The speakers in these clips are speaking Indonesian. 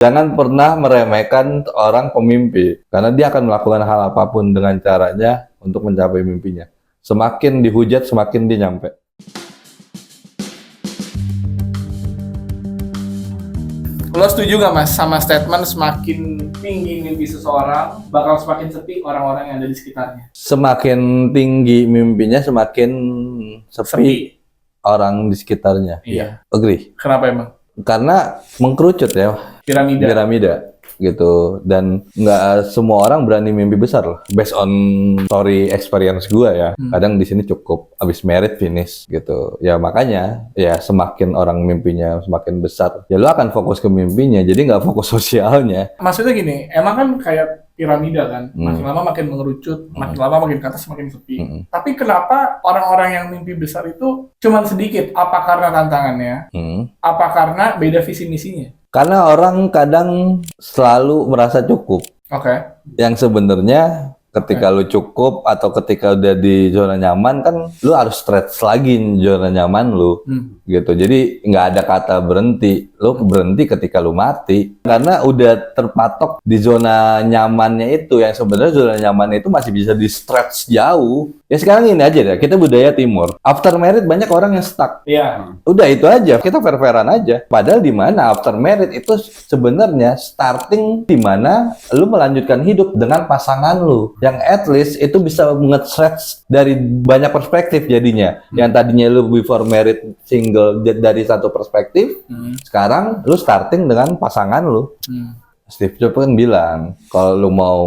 Jangan pernah meremehkan orang pemimpi, karena dia akan melakukan hal apapun dengan caranya untuk mencapai mimpinya. Semakin dihujat, semakin dia nyampe. Lo setuju nggak mas sama statement semakin tinggi mimpi seseorang bakal semakin sepi orang-orang yang ada di sekitarnya? Semakin tinggi mimpinya, semakin sepi orang di sekitarnya. Iya. Agree. Kenapa emang? Karena mengkerucut ya, piramida gitu, dan nggak semua orang berani mimpi besar loh. Based on story experience gue ya, kadang di sini cukup abis merit finish gitu. Ya makanya ya semakin orang mimpinya semakin besar, ya lo akan fokus ke mimpinya, jadi nggak fokus sosialnya. Maksudnya gini, emang kan kayak piramida kan, makin lama makin mengerucut, makin lama makin ke atas makin sepi. Tapi kenapa orang-orang yang mimpi besar itu cuman sedikit? Apa karena tantangannya? Apa karena beda visi misinya? Karena orang kadang selalu merasa cukup. Oke. Yang sebenarnya ketika lu cukup atau ketika udah di zona nyaman kan lu harus stretch lagi zona nyaman lu gitu. Jadi nggak ada kata berhenti. Lu berhenti ketika lu mati karena udah terpatok di zona nyamannya itu, yang sebenarnya zona nyaman itu masih bisa di stretch jauh. Ya sekarang ini aja deh, kita budaya timur. After married banyak orang yang stuck. Iya. Udah itu aja, kita fair-fairan aja. Padahal di mana after married itu sebenarnya starting di mana lu melanjutkan hidup dengan pasangan lu, yang at least itu bisa nge-stretch dari banyak perspektif jadinya. Yang tadinya lu before married single dari satu perspektif, sekarang lu starting dengan pasangan lu. Steve Jobs kan bilang, kalau lu mau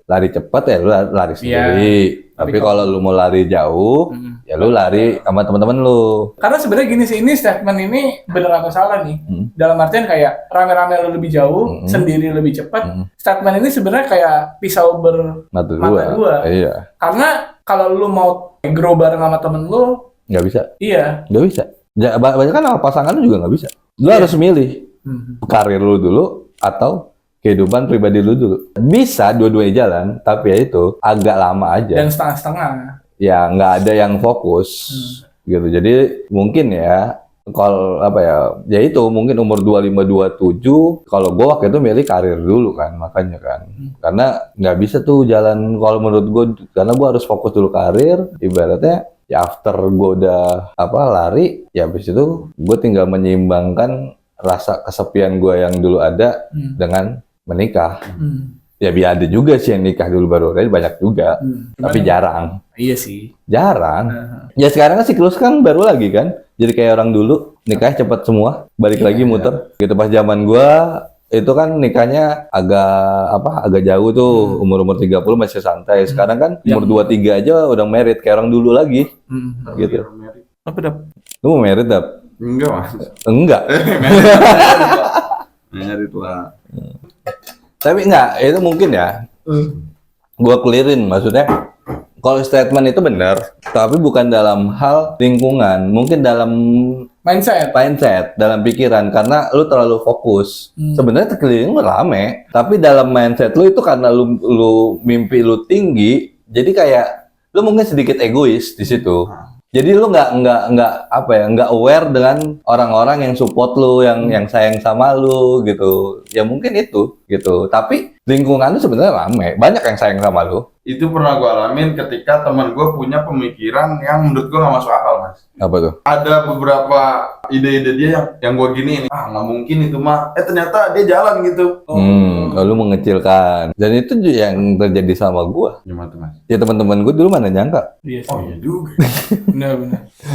lari cepat ya lu lari sendiri. Tapi kalau lu mau lari jauh, ya lu lari sama teman-teman lu. Karena sebenarnya gini sih, ini statement ini bener atau salah nih. Dalam artian kayak rame-rame lu lebih jauh, sendiri lebih cepat. Statement ini sebenarnya kayak pisau bermata dua. Iya. Karena kalau lu mau grow bareng sama temen lu, nggak bisa. Iya. Nggak bisa. Banyak kan sama pasangan lu juga nggak bisa. Lu harus milih karir lu dulu atau kehidupan pribadi lu dulu. Bisa dua-duanya jalan, tapi ya itu agak lama aja. Dan setengah-setengah. Ya nggak ada yang fokus gitu. Jadi mungkin ya kalau apa ya itu mungkin umur 25-27, kalau gue waktu itu milih karir dulu kan, makanya kan. Karena nggak bisa tuh jalan kalau menurut gue, karena gue harus fokus dulu karir, ibaratnya ya after gue udah lari, ya habis itu gue tinggal menyeimbangkan rasa kesepian gue yang dulu ada dengan menikah. Ya biar ada juga sih yang nikah dulu baru, tapi banyak juga. Tapi jarang. Iya sih. Jarang. Ya sekarang kan siklus kan baru lagi kan. Jadi kayak orang dulu nikah cepet semua, balik lagi muter. Gitu pas zaman gua itu kan nikahnya agak jauh tuh, umur 30 masih santai. Sekarang kan umur 23 aja udah married kayak orang dulu lagi. Gitu. Apa dap? Lu mau married dap? Enggak mas. Enggak. Married lah. Tapi enggak, itu mungkin ya. Gua clearin, maksudnya kalau statement itu benar, tapi bukan dalam hal lingkungan, mungkin dalam mindset, dalam pikiran, karena lu terlalu fokus. Sebenarnya sekeliling lu rame, tapi dalam mindset lu itu karena lu mimpi lu tinggi, jadi kayak lu mungkin sedikit egois di situ. Jadi lu nggak aware dengan orang-orang yang support lu, yang sayang sama lu gitu. Ya mungkin itu gitu. Tapi lingkungan lu sebenarnya rame, banyak yang sayang sama lu. Itu pernah gue alamin ketika teman gue punya pemikiran yang menurut gue nggak masuk akal mas. Apa tuh? Ada beberapa ide-ide dia yang gue gini, nggak mungkin itu mah. Ternyata dia jalan gitu. Lu mengecilkan. Dan itu yang terjadi sama gue. Gimana tuh mas? Ya teman-teman gue dulu mana nyangka. Iya. Oh iya juga. Benar.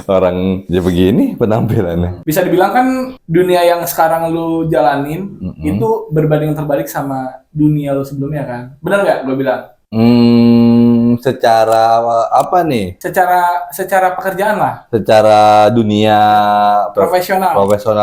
Orang ya begini penampilannya. Bisa dibilang kan dunia yang sekarang lu jalanin itu berbanding terbalik sama dunia lu sebelumnya kan. Benar nggak gue bilang? Secara apa nih? Secara pekerjaan lah. Secara dunia profesional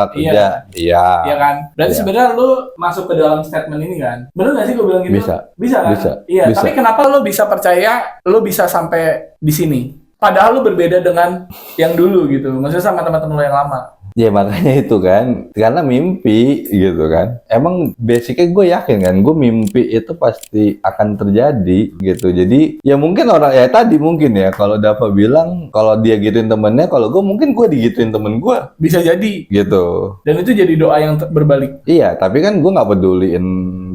kerja. Iya. Iya kan? Berarti sebenarnya lu masuk ke dalam statement ini kan? Bener nggak sih gue bilang gitu? Bisa kan? Iya. Tapi kenapa lu bisa percaya lu bisa sampai di sini? Padahal lu berbeda dengan yang dulu gitu. Maksudnya sama teman-teman lu yang lama. Ya makanya itu kan, karena mimpi gitu kan. Emang basicnya gue yakin kan, gue mimpi itu pasti akan terjadi gitu. Jadi ya mungkin orang ya tadi mungkin ya, kalau Dava bilang kalau dia gituin temennya, kalau gue mungkin gue digituin temen gue Bisa jadi. gitu. Dan itu jadi doa yang berbalik. Iya, tapi kan gue nggak peduliin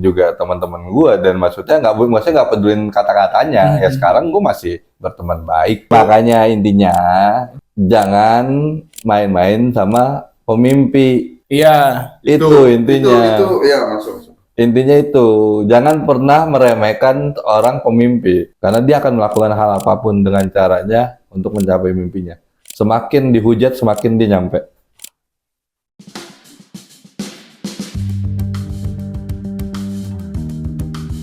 juga teman-teman gue dan maksudnya nggak peduliin kata-katanya. Ya sekarang gue masih berteman baik. Makanya intinya jangan main-main sama pemimpi. Iya. Itu intinya. Itu ya masuk. Intinya itu, jangan pernah meremehkan orang pemimpi karena dia akan melakukan hal apapun dengan caranya untuk mencapai mimpinya. Semakin dihujat, semakin dia nyampe.